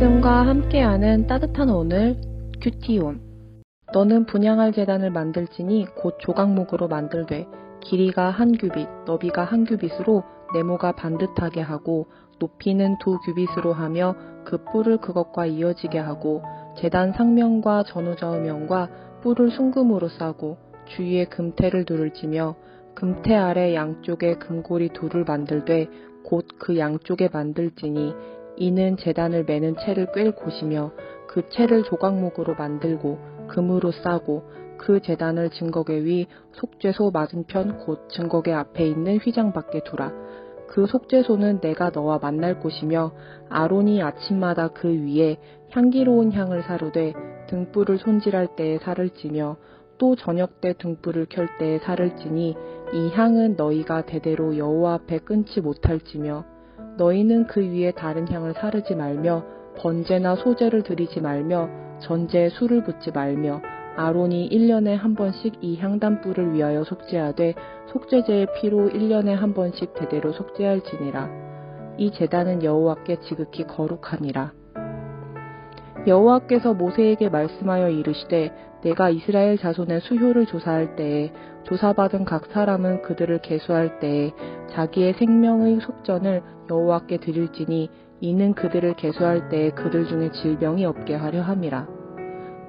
말씀과 함께하는 따뜻한 오늘 큐티온. 너는 분향할 제단을 만들지니 곧 조각목으로 만들되 길이가 1규빗, 너비가 1규빗으로 네모가 반듯하게 하고 높이는 2규빗으로 하며 그 뿔을 그것과 이어지게 하고 제단 상면과 전후좌우면과 뿔을 순금으로 싸고 주위에 금테를 두를지며 금테 아래 양쪽에 금고리 둘을 만들되 곧 그 양쪽에 만들지니 이는 제단을 매는 채를 꿰를 곳이며 그 채를 조각목으로 만들고 금으로 싸고 그 제단을 증거계 위 속죄소 맞은편 곧 증거계 앞에 있는 휘장 밖에 두라. 그 속죄소는 내가 너와 만날 곳이며 아론이 아침마다 그 위에 향기로운 향을 사르되 등불을 손질할 때에 살을 찌며 또 저녁 때 등불을 켤 때에 살을 찌니 이 향은 너희가 대대로 여호와 앞에 끊지 못할지며 너희는 그 위에 다른 향을 사르지 말며 번제나 소제를 드리지 말며 전제에 술을 붓지 말며 아론이 1년에 한 번씩 이 향단불을 위하여 속죄하되 속죄제의 피로 1년에 한 번씩 대대로 속죄할지니라. 이 제단은 여호와께 지극히 거룩하니라. 여호와께서 모세에게 말씀하여 이르시되 내가 이스라엘 자손의 수효를 조사할 때에 조사받은 각 사람은 그들을 계수할 때에 자기의 생명의 속전을 여호와께 드릴지니 이는 그들을 계수할 때에 그들 중에 질병이 없게 하려 함이라.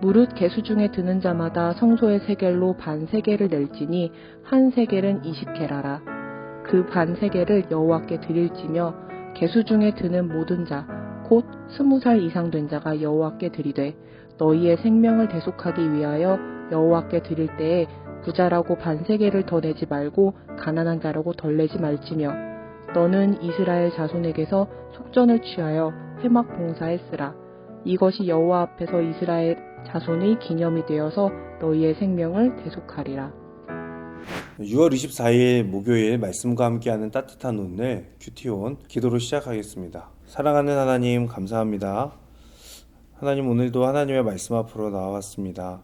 무릇 계수 중에 드는 자마다 성소의 세겔로 반 세겔을 낼지니 한 세겔은 20게라라. 그 반 세겔을 여호와께 드릴지며 계수 중에 드는 모든 자 곧 20살 이상 된 자가 여호와께 드리되 너희의 생명을 대속하기 위하여 여호와께 드릴 때에 부자라고 반 세겔을 더 내지 말고 가난한 자라고 덜 내지 말지며 너는 이스라엘 자손에게서 속전을 취하여 회막 봉사에 쓰라. 이것이 여호와 앞에서 이스라엘 자손의 기념이 되어서 너희의 생명을 대속하리라. 6월 24일 목요일 말씀과 함께하는 따뜻한 오늘 큐티온 기도로 시작하겠습니다. 사랑하는 하나님 감사합니다. 하나님, 오늘도 하나님의 말씀 앞으로 나와왔습니다.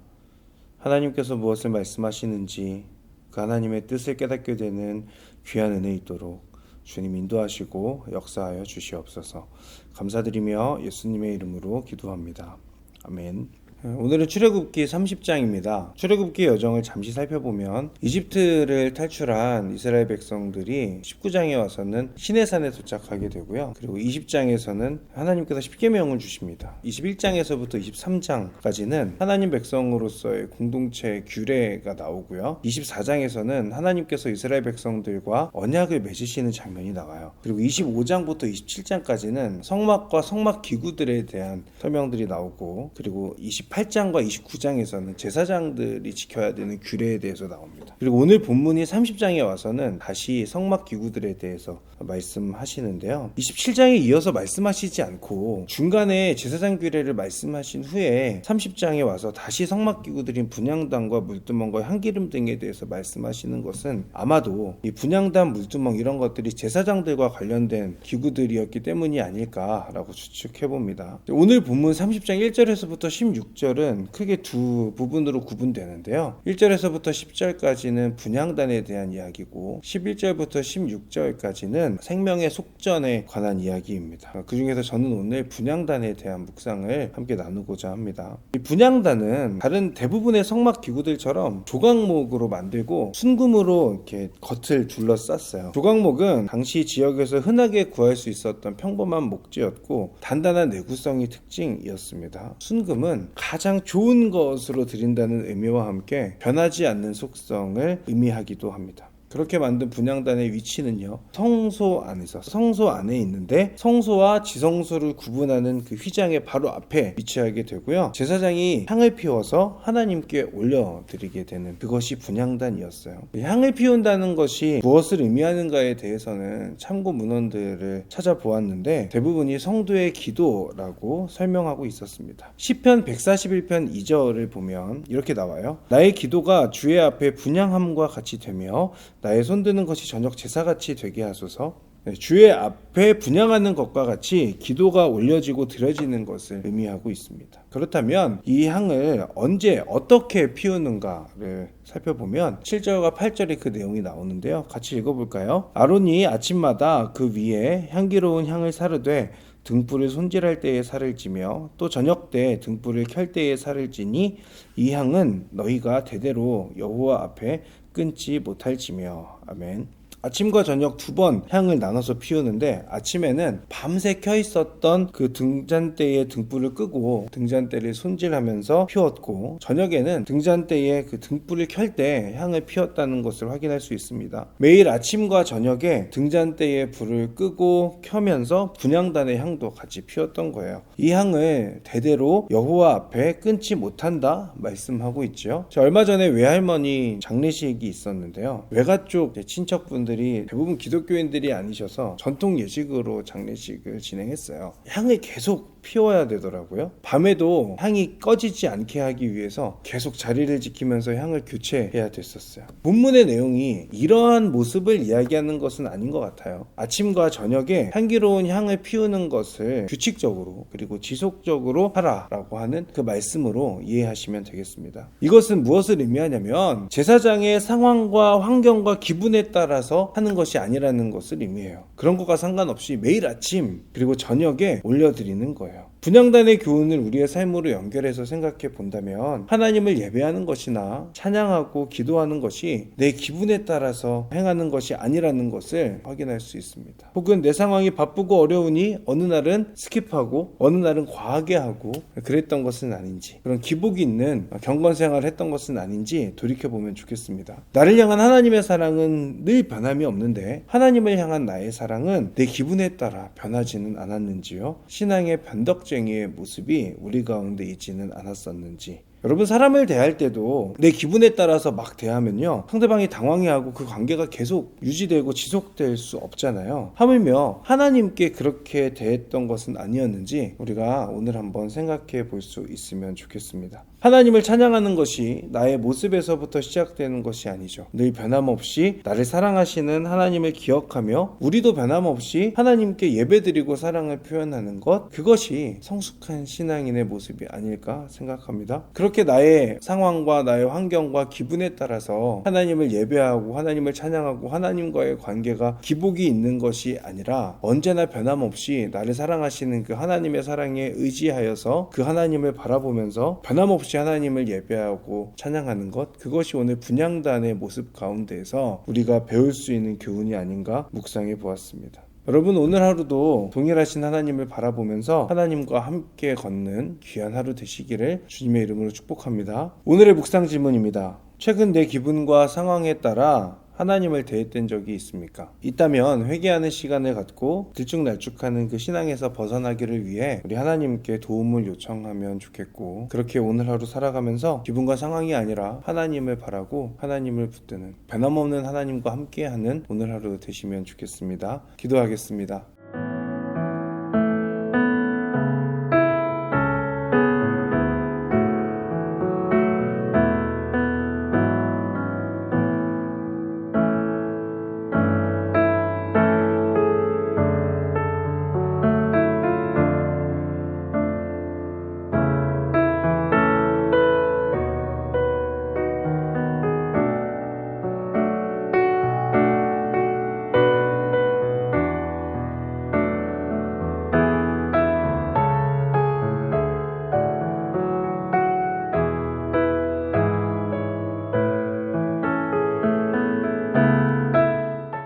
하나님께서 무엇을 말씀하시는지 그 하나님의 뜻을 깨닫게 되는 귀한 은혜 있도록 주님 인도하시고 역사하여 주시옵소서. 감사드리며 예수님의 이름으로 기도합니다. 아멘. 오늘은 출애굽기 30장입니다. 출애굽기 여정을 잠시 살펴보면 이집트를 탈출한 이스라엘 백성들이 19장에 와서는 시내산에 도착하게 되고요. 그리고 20장에서는 하나님께서 십계명을 주십니다. 21장에서부터 23장까지는 하나님 백성으로서의 공동체 규례가 나오고요. 24장에서는 하나님께서 이스라엘 백성들과 언약을 맺으시는 장면이 나와요. 그리고 25장부터 27장까지는 성막과 성막 기구들에 대한 설명들이 나오고, 그리고 28장과 29장에서는 제사장들이 지켜야 되는 규례에 대해서 나옵니다. 그리고 오늘 본문이 30장에 와서는 다시 성막 기구들에 대해서 말씀하시는데요. 27장에 이어서 말씀하시지 않고 중간에 제사장 규례를 말씀하신 후에 30장에 와서 다시 성막 기구들인 분향단과 물두멍과 향기름 등에 대해서 말씀하시는 것은 아마도 이 분향단, 물두멍 이런 것들이 제사장들과 관련된 기구들이었기 때문이 아닐까라고 추측해봅니다. 오늘 본문 30장 1절에서부터 16절은 크게 두 부분으로 구분되는데요. 1절에서부터 10절까지는 분향단에 대한 이야기고 11절부터 16절까지는 생명의 속전에 관한 이야기입니다. 그 중에서 저는 오늘 분향단에 대한 묵상을 함께 나누고자 합니다. 이 분향단은 다른 대부분의 성막 기구들처럼 조각목으로 만들고 순금으로 이렇게 겉을 둘러쌌어요. 조각목은 당시 지역에서 흔하게 구할 수 있었던 평범한 목재였고 단단한 내구성이 특징이었습니다. 순금은 가장 좋은 것으로 드린다는 의미와 함께 변하지 않는 속성을 의미하기도 합니다. 그렇게 만든 분향단의 위치는요, 성소 안에 있는데 성소와 지성소를 구분하는 그 휘장의 바로 앞에 위치하게 되고요. 제사장이 향을 피워서 하나님께 올려드리게 되는 그것이 분향단이었어요. 향을 피운다는 것이 무엇을 의미하는가에 대해서는 참고 문헌들을 찾아보았는데 대부분이 성도의 기도라고 설명하고 있었습니다. 시편 141편 2절을 보면 이렇게 나와요. 나의 기도가 주의 앞에 분향함과 같이 되며 나의 손드는 것이 저녁 제사같이 되게 하소서. 주의 앞에 분향하는 것과 같이 기도가 올려지고 드려지는 것을 의미하고 있습니다. 그렇다면 이 향을 언제 어떻게 피우는가를 살펴보면 7절과 8절에 그 내용이 나오는데요. 같이 읽어볼까요? 아론이 아침마다 그 위에 향기로운 향을 사르되 등불을 손질할 때에 살을 찌며 또 저녁 때 등불을 켤 때에 살을 찌니 이 향은 너희가 대대로 여호와 앞에 끊지 못할지며. 아멘. 아침과 저녁 두 번 향을 나눠서 피우는데, 아침에는 밤새 켜 있었던 그 등잔대의 등불을 끄고 등잔대를 손질하면서 피웠고, 저녁에는 등잔대에 그 등불을 켤 때 향을 피웠다는 것을 확인할 수 있습니다. 매일 아침과 저녁에 등잔대에 불을 끄고 켜면서 분향단의 향도 같이 피웠던 거예요. 이 향을 대대로 여호와 앞에 끊지 못한다 말씀하고 있죠. 얼마 전에 외할머니 장례식이 있었는데요. 외가 쪽 친척분들이 대부분 기독교인들이 아니셔서 전통 예식으로 장례식을 진행했어요. 향을 계속 피워야 되더라고요. 밤에도 향이 꺼지지 않게 하기 위해서 계속 자리를 지키면서 향을 교체해야 됐었어요. 본문의 내용이 이러한 모습을 이야기하는 것은 아닌 것 같아요. 아침과 저녁에 향기로운 향을 피우는 것을 규칙적으로 그리고 지속적으로 하라라고 하는 그 말씀으로 이해하시면 되겠습니다. 이것은 무엇을 의미하냐면 제사장의 상황과 환경과 기분에 따라서 하는 것이 아니라는 것을 의미해요. 그런 것과 상관없이 매일 아침 그리고 저녁에 올려드리는 거예요. 분향단의 교훈을 우리의 삶으로 연결해서 생각해 본다면, 하나님을 예배하는 것이나 찬양하고 기도하는 것이 내 기분에 따라서 행하는 것이 아니라는 것을 확인할 수 있습니다. 혹은 내 상황이 바쁘고 어려우니 어느 날은 스킵하고 어느 날은 과하게 하고 그랬던 것은 아닌지, 그런 기복이 있는 경건생활을 했던 것은 아닌지 돌이켜보면 좋겠습니다. 나를 향한 하나님의 사랑은 늘 변함이 없는데 하나님을 향한 나의 사랑은 내 기분에 따라 변하지는 않았는지요? 신앙의 변덕쟁이의 모습이 우리 가운데 있지는 않았었는지. 여러분, 사람을 대할 때도 내 기분에 따라서 막 대하면요, 상대방이 당황해하고 그 관계가 계속 유지되고 지속될 수 없잖아요. 하물며 하나님께 그렇게 대했던 것은 아니었는지 우리가 오늘 한번 생각해 볼 수 있으면 좋겠습니다. 하나님을 찬양하는 것이 나의 모습에서부터 시작되는 것이 아니죠. 늘 변함없이 나를 사랑하시는 하나님을 기억하며 우리도 변함없이 하나님께 예배드리고 사랑을 표현하는 것, 그것이 성숙한 신앙인의 모습이 아닐까 생각합니다. 그렇게 나의 상황과 나의 환경과 기분에 따라서 하나님을 예배하고 하나님을 찬양하고 하나님과의 관계가 기복이 있는 것이 아니라 언제나 변함없이 나를 사랑하시는 그 하나님의 사랑에 의지하여서 그 하나님을 바라보면서 변함없이 하나님을 예배하고 찬양하는 것, 그것이 오늘 분향단의 모습 가운데에서 우리가 배울 수 있는 교훈이 아닌가 묵상해 보았습니다. 여러분, 오늘 하루도 동일하신 하나님을 바라보면서 하나님과 함께 걷는 귀한 하루 되시기를 주님의 이름으로 축복합니다. 오늘의 묵상 질문입니다. 최근 내 기분과 상황에 따라 하나님을 대했던 적이 있습니까? 있다면 회개하는 시간을 갖고 들쭉날쭉하는 그 신앙에서 벗어나기를 위해 우리 하나님께 도움을 요청하면 좋겠고, 그렇게 오늘 하루 살아가면서 기분과 상황이 아니라 하나님을 바라고 하나님을 붙드는 변함없는 하나님과 함께하는 오늘 하루 되시면 좋겠습니다. 기도하겠습니다.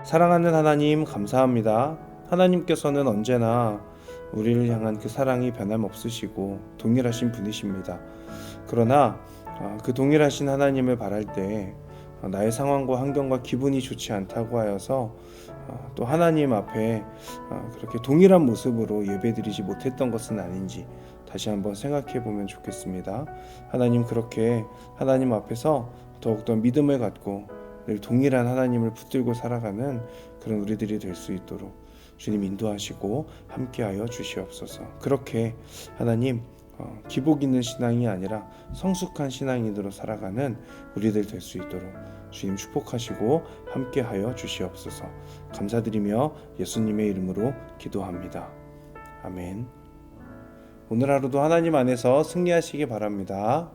사랑하는 하나님, 감사합니다. 하나님께서는 언제나 우리를 향한 그 사랑이 변함없으시고 동일하신 분이십니다. 그러나 그 동일하신 하나님을 바랄 때 나의 상황과 환경과 기분이 좋지 않다고 하여서 또 하나님 앞에 그렇게 동일한 모습으로 예배드리지 못했던 것은 아닌지 다시 한번 생각해 보면 좋겠습니다. 하나님, 그렇게 하나님 앞에서 더욱더 믿음을 갖고 늘 동일한 하나님을 붙들고 살아가는 그런 우리들이 될 수 있도록 주님 인도하시고 함께하여 주시옵소서. 그렇게 하나님, 기복 있는 신앙이 아니라 성숙한 신앙인으로 살아가는 우리들 될 수 있도록 주님 축복하시고 함께하여 주시옵소서. 감사드리며 예수님의 이름으로 기도합니다. 아멘. 오늘 하루도 하나님 안에서 승리하시기 바랍니다.